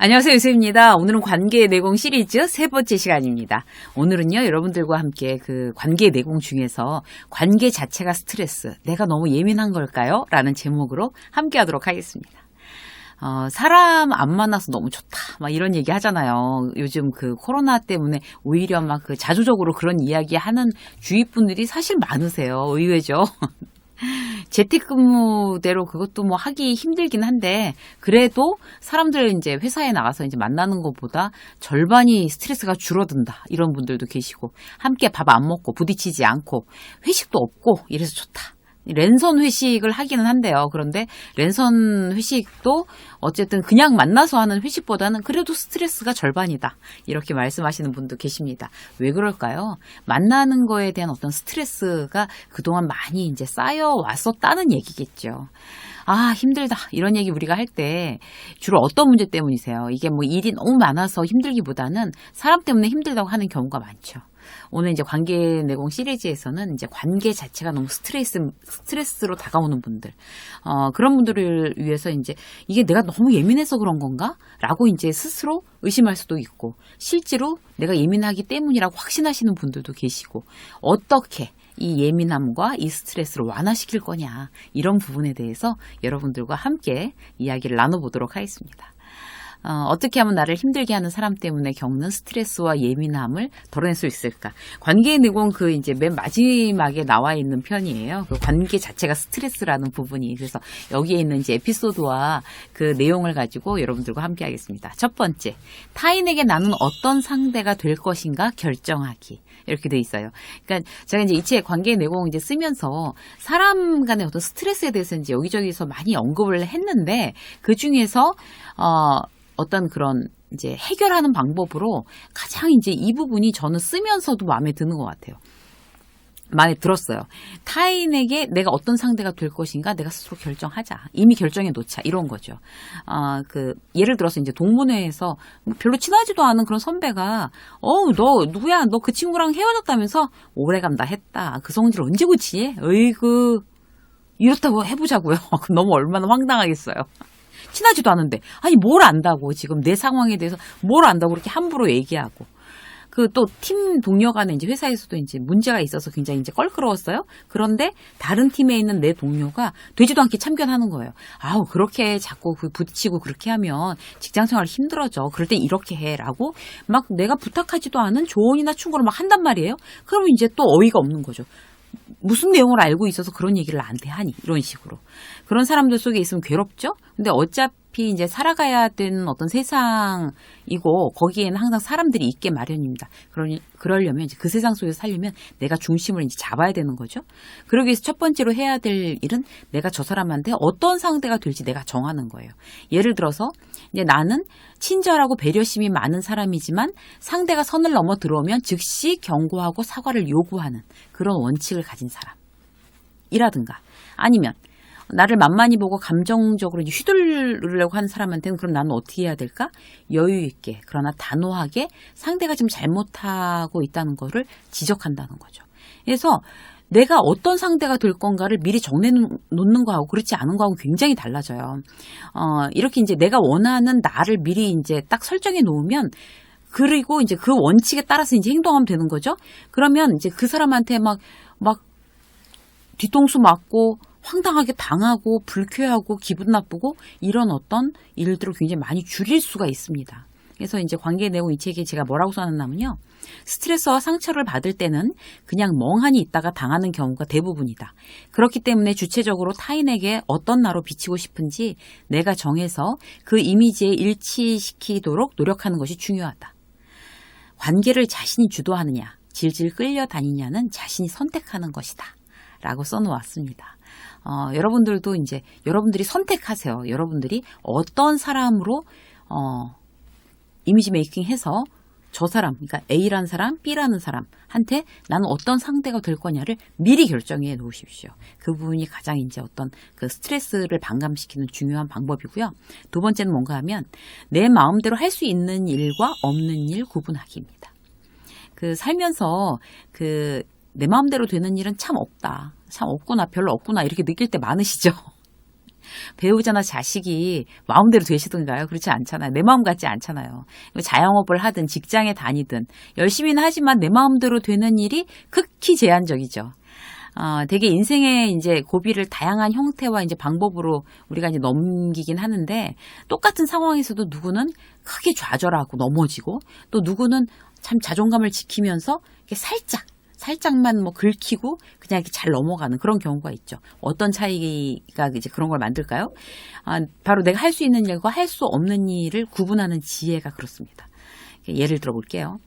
안녕하세요, 유세입니다. 오늘은 관계의 내공 시리즈 세 번째 시간입니다. 오늘은요, 여러분들과 함께 그 관계의 내공 중에서 관계 자체가 스트레스, 내가 너무 예민한 걸까요? 라는 제목으로 함께 하도록 하겠습니다. 사람 안 만나서 너무 좋다. 막 이런 얘기 하잖아요. 요즘 그 코로나 때문에 오히려 막 그 자주적으로 그런 이야기 하는 주위 분들이 사실 많으세요. 의외죠. 재택근무대로 그것도 뭐 하기 힘들긴 한데, 그래도 사람들 이제 회사에 나가서 이제 만나는 것보다 절반이 스트레스가 줄어든다. 이런 분들도 계시고, 함께 밥 안 먹고 부딪히지 않고 회식도 없고 이래서 좋다. 랜선 회식을 하기는 한데요. 그런데 랜선 회식도 어쨌든 그냥 만나서 하는 회식보다는 그래도 스트레스가 절반이다. 이렇게 말씀하시는 분도 계십니다. 왜 그럴까요? 만나는 거에 대한 어떤 스트레스가 그동안 많이 이제 쌓여왔었다는 얘기겠죠. 아, 힘들다. 이런 얘기 우리가 할 때 주로 어떤 문제 때문이세요? 이게 뭐 일이 너무 많아서 힘들기보다는 사람 때문에 힘들다고 하는 경우가 많죠. 오늘 이제 관계 내공 시리즈에서는 이제 관계 자체가 너무 스트레스로 다가오는 분들, 그런 분들을 위해서 이제 이게 내가 너무 예민해서 그런 건가? 라고 이제 스스로 의심할 수도 있고, 실제로 내가 예민하기 때문이라고 확신하시는 분들도 계시고, 어떻게 이 예민함과 이 스트레스를 완화시킬 거냐, 이런 부분에 대해서 여러분들과 함께 이야기를 나눠보도록 하겠습니다. 어떻게 하면 나를 힘들게 하는 사람 때문에 겪는 스트레스와 예민함을 덜어낼 수 있을까? 관계의 내공 그 이제 맨 마지막에 나와 있는 편이에요. 그 관계 자체가 스트레스라는 부분이. 그래서 여기에 있는 이제 에피소드와 그 내용을 가지고 여러분들과 함께 하겠습니다. 첫 번째, 타인에게 나는 어떤 상대가 될 것인가 결정하기. 이렇게 돼 있어요. 그러니까 제가 이제 이 책 관계의 내공 이제 쓰면서 사람 간의 어떤 스트레스에 대해서 이제 여기저기서 많이 언급을 했는데, 그 중에서 어떤 그런 이제 해결하는 방법으로 가장 이제 이 부분이 저는 쓰면서도 마음에 드는 것 같아요. 마음에 들었어요. 타인에게 내가 어떤 상대가 될 것인가 내가 스스로 결정하자. 이미 결정해 놓자. 이런 거죠. 예를 들어서 이제 동문회에서 별로 친하지도 않은 그런 선배가, 너 누구야? 너 그 친구랑 헤어졌다면서? 오래간다 했다. 그 성질 언제 고치니? 어이구. 이렇다고 해보자고요. 너무 얼마나 황당하겠어요. 친하지도 않은데, 아니 뭘 안다고, 지금 내 상황에 대해서 뭘 안다고 그렇게 함부로 얘기하고. 그 또 팀 동료 간에 이제 회사에서도 이제 문제가 있어서 굉장히 이제 껄끄러웠어요. 그런데 다른 팀에 있는 내 동료가 되지도 않게 참견하는 거예요. 아우, 그렇게 자꾸 부딪히고 그렇게 하면 직장 생활 힘들어져. 그럴 땐 이렇게 해라고 막 내가 부탁하지도 않은 조언이나 충고를 막 한단 말이에요. 그러면 이제 또 어이가 없는 거죠. 무슨 내용을 알고 있어서 그런 얘기를 나한테 하니? 이런 식으로. 그런 사람들 속에 있으면 괴롭죠? 근데 어차피 이제 살아가야 되는 어떤 세상이고, 거기에는 항상 사람들이 있게 마련입니다. 그러려면 이제 그 세상 속에서 살려면 내가 중심을 이제 잡아야 되는 거죠. 그러기 위해서 첫 번째로 해야 될 일은 내가 저 사람한테 어떤 상대가 될지 내가 정하는 거예요. 예를 들어서 이제 나는 친절하고 배려심이 많은 사람이지만 상대가 선을 넘어 들어오면 즉시 경고하고 사과를 요구하는 그런 원칙을 가진 사람이라든가, 아니면 나를 만만히 보고 감정적으로 휘둘르려고 하는 사람한테는 그럼 나는 어떻게 해야 될까? 여유 있게, 그러나 단호하게 상대가 지금 잘못하고 있다는 거를 지적한다는 거죠. 그래서 내가 어떤 상대가 될 건가를 미리 정해놓는 거하고 그렇지 않은 거하고 굉장히 달라져요. 이렇게 이제 내가 원하는 나를 미리 이제 딱 설정해 놓으면, 그리고 이제 그 원칙에 따라서 이제 행동하면 되는 거죠. 그러면 이제 그 사람한테 막 뒤통수 맞고 황당하게 당하고 불쾌하고 기분 나쁘고 이런 어떤 일들을 굉장히 많이 줄일 수가 있습니다. 그래서 이제 관계의 내용 이 책에 제가 뭐라고 써놨냐면요. 스트레스와 상처를 받을 때는 그냥 멍하니 있다가 당하는 경우가 대부분이다. 그렇기 때문에 주체적으로 타인에게 어떤 나로 비치고 싶은지 내가 정해서 그 이미지에 일치시키도록 노력하는 것이 중요하다. 관계를 자신이 주도하느냐, 질질 끌려다니냐는 자신이 선택하는 것이다. 라고 써놓았습니다. 여러분들도 이제 여러분들이 선택하세요. 여러분들이 어떤 사람으로 이미지 메이킹 해서 저 사람, 그러니까 A라는 사람, B라는 사람한테 나는 어떤 상대가 될 거냐를 미리 결정해 놓으십시오. 그 부분이 가장 이제 어떤 그 스트레스를 반감시키는 중요한 방법이고요. 두 번째는 뭔가 하면 내 마음대로 할 수 있는 일과 없는 일 구분하기입니다. 살면서 내 마음대로 되는 일은 참 없다. 참 없구나, 별로 없구나 이렇게 느낄 때 많으시죠? 배우자나 자식이 마음대로 되시던가요? 그렇지 않잖아요. 내 마음 같지 않잖아요. 자영업을 하든 직장에 다니든 열심히는 하지만 내 마음대로 되는 일이 극히 제한적이죠. 되게 인생의 이제 고비를 다양한 형태와 이제 방법으로 우리가 이제 넘기긴 하는데, 똑같은 상황에서도 누구는 크게 좌절하고 넘어지고, 또 누구는 참 자존감을 지키면서 이렇게 살짝만 뭐 긁히고 그냥 이렇게 잘 넘어가는 그런 경우가 있죠. 어떤 차이가 이제 그런 걸 만들까요? 바로 내가 할 수 있는 일과 할 수 없는 일을 구분하는 지혜가 그렇습니다. 예를 들어 볼게요.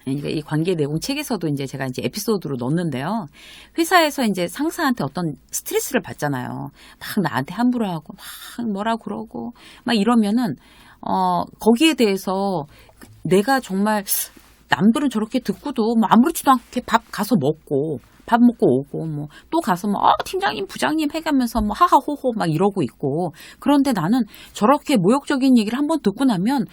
그러니까 이 관계 내용 책에서도 이제 제가 이제 에피소드로 넣었는데요. 회사에서 이제 상사한테 어떤 스트레스를 받잖아요. 막 나한테 함부로 하고, 막 뭐라 그러고, 막 이러면은, 거기에 대해서 내가 정말 남들은 저렇게 듣고도 뭐 아무렇지도 않게 밥 먹고 오고, 뭐, 또 가서 뭐, 팀장님, 부장님 해가면서 뭐, 하하호호 막 이러고 있고. 그런데 나는 저렇게 모욕적인 얘기를 한번 듣고 나면,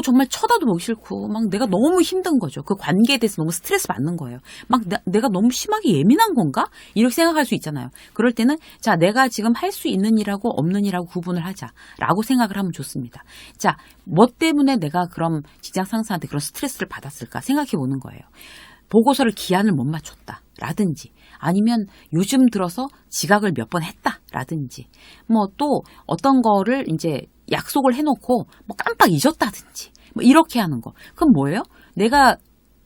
정말 쳐다도 보기 싫고, 막 내가 너무 힘든 거죠. 그 관계에 대해서 너무 스트레스 받는 거예요. 막 내가 너무 심하게 예민한 건가? 이렇게 생각할 수 있잖아요. 그럴 때는, 자, 내가 지금 할 수 있는 일하고 없는 일하고 구분을 하자라고 생각을 하면 좋습니다. 자, 뭐 때문에 내가 그럼 직장 상사한테 그런 스트레스를 받았을까 생각해 보는 거예요. 보고서를 기한을 못 맞췄다. 라든지, 아니면 요즘 들어서 지각을 몇 번 했다. 라든지, 뭐 또 어떤 거를 이제 약속을 해놓고 뭐 깜빡 잊었다든지, 뭐 이렇게 하는 거. 그럼 뭐예요? 내가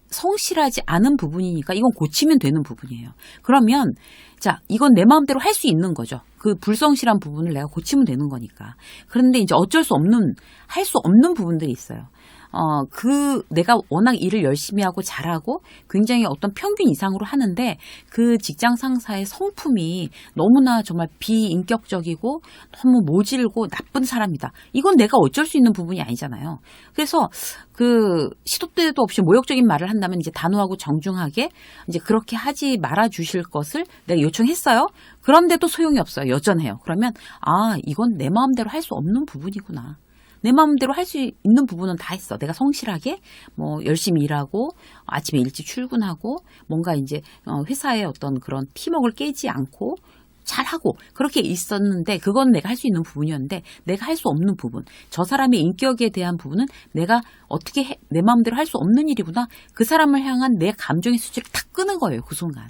성실하지 않은 부분이니까 이건 고치면 되는 부분이에요. 그러면, 자, 이건 내 마음대로 할 수 있는 거죠. 그 불성실한 부분을 내가 고치면 되는 거니까. 그런데 이제 할 수 없는 부분들이 있어요. 내가 워낙 일을 열심히 하고 잘하고 굉장히 어떤 평균 이상으로 하는데 그 직장 상사의 성품이 너무나 정말 비인격적이고 너무 모질고 나쁜 사람이다. 이건 내가 어쩔 수 있는 부분이 아니잖아요. 그래서 시도 때도 없이 모욕적인 말을 한다면 이제 단호하고 정중하게 이제 그렇게 하지 말아 주실 것을 내가 요청했어요. 그런데도 소용이 없어요. 여전해요. 그러면, 이건 내 마음대로 할 수 없는 부분이구나. 내 마음대로 할 수 있는 부분은 다 했어. 내가 성실하게 뭐 열심히 일하고 아침에 일찍 출근하고 뭔가 이제 회사의 어떤 그런 팀워크를 깨지 않고 잘하고 그렇게 있었는데 그건 내가 할 수 있는 부분이었는데 내가 할 수 없는 부분, 저 사람의 인격에 대한 부분은 내가 어떻게 내 마음대로 할 수 없는 일이구나. 그 사람을 향한 내 감정의 수치를 탁 끄는 거예요. 그 순간.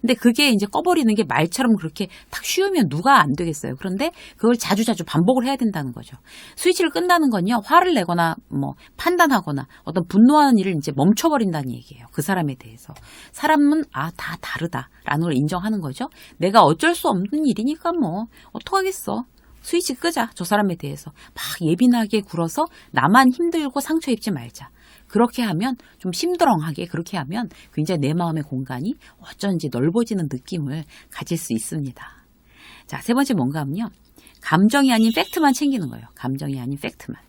근데 그게 이제 꺼버리는 게 말처럼 그렇게 탁 쉬우면 누가 안 되겠어요. 그런데 그걸 자주자주 반복을 해야 된다는 거죠. 스위치를 끈다는 건요, 화를 내거나 뭐 판단하거나 어떤 분노하는 일을 이제 멈춰버린다는 얘기예요. 그 사람에 대해서. 사람은 다 다르다라는 걸 인정하는 거죠. 내가 어쩔 수 없는 일이니까 뭐 어떡하겠어. 스위치 끄자. 저 사람에 대해서. 막 예민하게 굴어서 나만 힘들고 상처 입지 말자. 그렇게 하면 좀 심드렁하게 그렇게 하면 굉장히 내 마음의 공간이 어쩐지 넓어지는 느낌을 가질 수 있습니다. 자, 세 번째 뭔가 하면요. 감정이 아닌 팩트만 챙기는 거예요. 감정이 아닌 팩트만.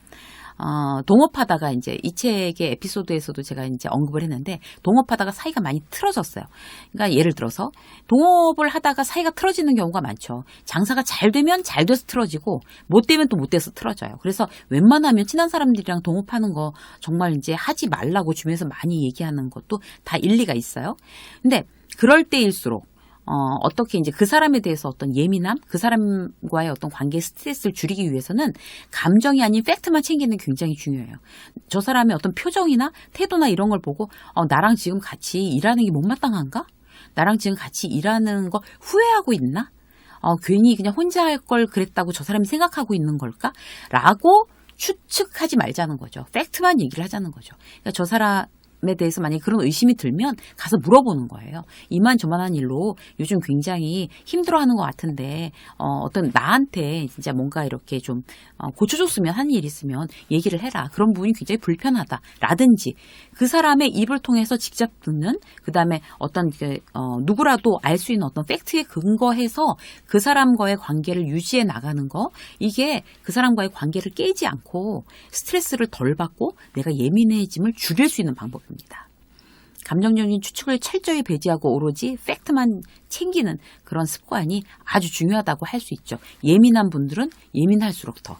동업하다가 이제 이 책의 에피소드에서도 제가 이제 언급을 했는데 동업하다가 사이가 많이 틀어졌어요. 그러니까 예를 들어서 동업을 하다가 사이가 틀어지는 경우가 많죠. 장사가 잘 되면 잘 돼서 틀어지고 못 되면 또 못 돼서 틀어져요. 그래서 웬만하면 친한 사람들이랑 동업하는 거 정말 이제 하지 말라고 주변에서 많이 얘기하는 것도 다 일리가 있어요. 근데 그럴 때일수록 어떻게 이제 그 사람에 대해서 어떤 예민함, 그 사람과의 어떤 관계 스트레스를 줄이기 위해서는 감정이 아닌 팩트만 챙기는 게 굉장히 중요해요. 저 사람의 어떤 표정이나 태도나 이런 걸 보고, 나랑 지금 같이 일하는 게 못마땅한가? 나랑 지금 같이 일하는 거 후회하고 있나? 괜히 그냥 혼자 할 걸 그랬다고 저 사람이 생각하고 있는 걸까? 라고 추측하지 말자는 거죠. 팩트만 얘기를 하자는 거죠. 그러니까 저 사람에 대해서 만약에 그런 의심이 들면 가서 물어보는 거예요. 이만저만한 일로 요즘 굉장히 힘들어하는 것 같은데 어떤 나한테 진짜 뭔가 이렇게 좀 고쳐줬으면 하는 일 있으면 얘기를 해라. 그런 부분이 굉장히 불편하다. 라든지 그 사람의 입을 통해서 직접 듣는 그 다음에 어떤 누구라도 알 수 있는 어떤 팩트에 근거해서 그 사람과의 관계를 유지해 나가는 거, 이게 그 사람과의 관계를 깨지 않고 스트레스를 덜 받고 내가 예민해짐을 줄일 수 있는 방법입니다. 감정적인 추측을 철저히 배제하고 오로지 팩트만 챙기는 그런 습관이 아주 중요하다고 할 수 있죠. 예민한 분들은 예민할수록 더.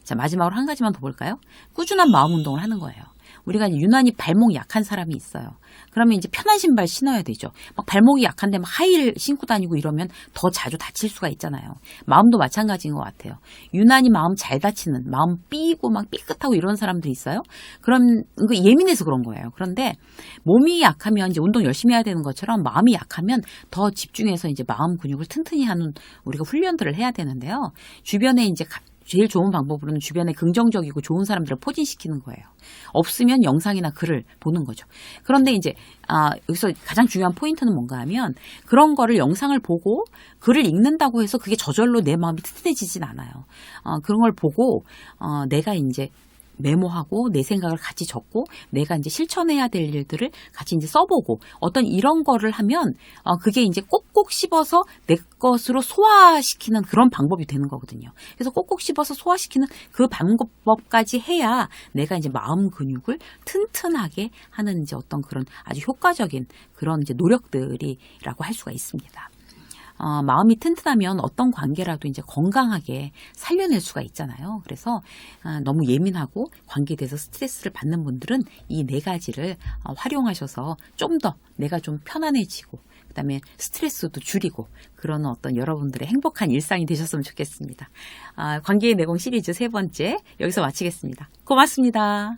자, 마지막으로 한 가지만 더 볼까요? 꾸준한 마음 운동을 하는 거예요. 우리가 유난히 발목이 약한 사람이 있어요. 그러면 이제 편한 신발 신어야 되죠. 막 발목이 약한데 막 하이힐 신고 다니고 이러면 더 자주 다칠 수가 있잖아요. 마음도 마찬가지인 것 같아요. 유난히 마음 잘 다치는, 마음 삐고 막 삐끗하고 이런 사람들이 있어요. 그럼 그 예민해서 그런 거예요. 그런데 몸이 약하면 이제 운동 열심히 해야 되는 것처럼 마음이 약하면 더 집중해서 이제 마음 근육을 튼튼히 하는 우리가 훈련들을 해야 되는데요. 주변에 이제 제일 좋은 방법으로는 주변에 긍정적이고 좋은 사람들을 포진시키는 거예요. 없으면 영상이나 글을 보는 거죠. 그런데 이제 여기서 가장 중요한 포인트는 뭔가 하면 그런 거를 영상을 보고 글을 읽는다고 해서 그게 저절로 내 마음이 튼튼해지진 않아요. 그런 걸 보고 내가 이제 메모하고 내 생각을 같이 적고 내가 이제 실천해야 될 일들을 같이 이제 써보고 어떤 이런 거를 하면 그게 이제 꼭꼭 씹어서 내 것으로 소화시키는 그런 방법이 되는 거거든요. 그래서 꼭꼭 씹어서 소화시키는 그 방법까지 해야 내가 이제 마음 근육을 튼튼하게 하는 이제 어떤 그런 아주 효과적인 그런 이제 노력들이라고 할 수가 있습니다. 마음이 튼튼하면 어떤 관계라도 이제 건강하게 살려낼 수가 있잖아요. 그래서 너무 예민하고 관계에 대해서 스트레스를 받는 분들은 이 네 가지를 활용하셔서 좀 더 내가 좀 편안해지고 그다음에 스트레스도 줄이고 그런 어떤 여러분들의 행복한 일상이 되셨으면 좋겠습니다. 관계의 내공 시리즈 3번째 여기서 마치겠습니다. 고맙습니다.